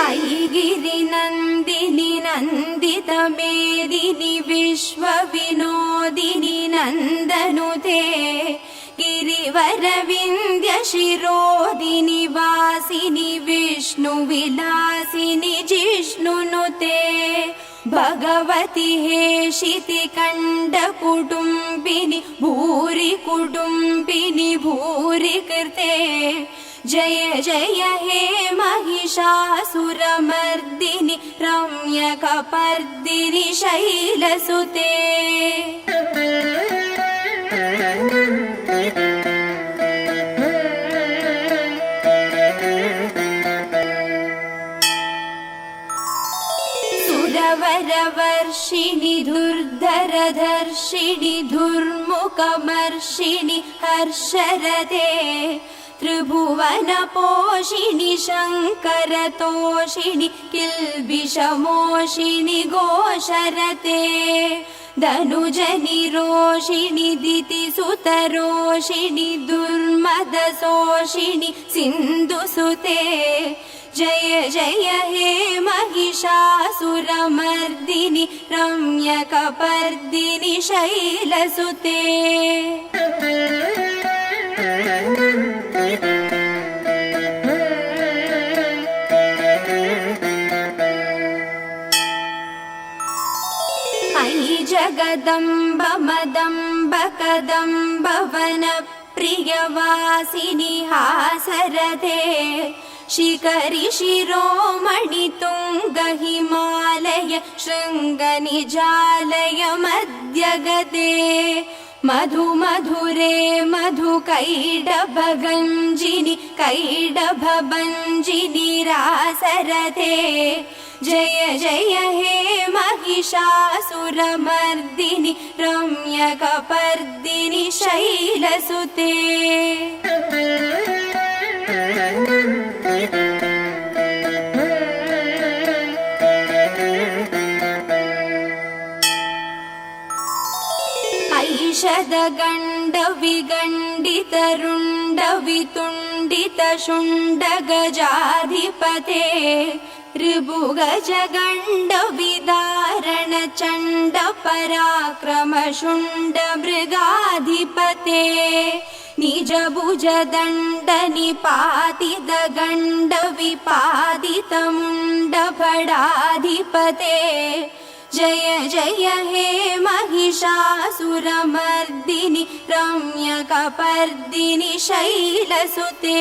ऐगिरिनन्दिनि नन्दितमेदिनि विश्वविनोदिनि नन्दनुते गिरिवरविन्द्यशिरोदिनि वासिनि विष्णुविलासिनि जिष्णुनुते भगवति हेशितिकण्डकुटुम्बिनि भूरि कुटुम्बिनि भूरि कृते जय जय हे महिषासुरमर्दिनि रम्यकपर्दिनि शैलसुते सुरवरवर्षिणि धुर्धरधर्षिणि धुर्मुखमर्षिणि हर्षरते त्रिभुवनपोषिणि शङ्करतोषिणि किल्बिषमोषिणि घोषरते धनुजनिरोषिणि दितिसुतरोषिणि दुर्मदशोषिणि सिन्धुसुते जय जय हे महिषासुरमर्दिनि रम्यकपर्दिनि शैलसुते अयि जगदम्ब मदम्ब कदम्ब वनप्रियवासिनि हासरथे शिखरि शिरोमणि तुङ्ग हिमालय शृङ्गनिजालय मध्यगते मधु मधुरे मधु कैडभगञ्जिनि कैडभभञ्जिनि रासरथे जय जय हे महिषासुरमर्दिनि रम्यकपर्दिनि शैलसुते ऐषदगण्डविगण्डितरुण्डवितुण्डितशुण्डगजाधिपते ऋभुगजगण्डविदारणचण्डपराक्रमशुण्डमृगाधिपते निजभुजदण्डनिपातितगण्डविपातितमुण्डफडाधिपते जय जय हे महिषासुरमर्दिनि रम्यकपर्दिनि शैलसुते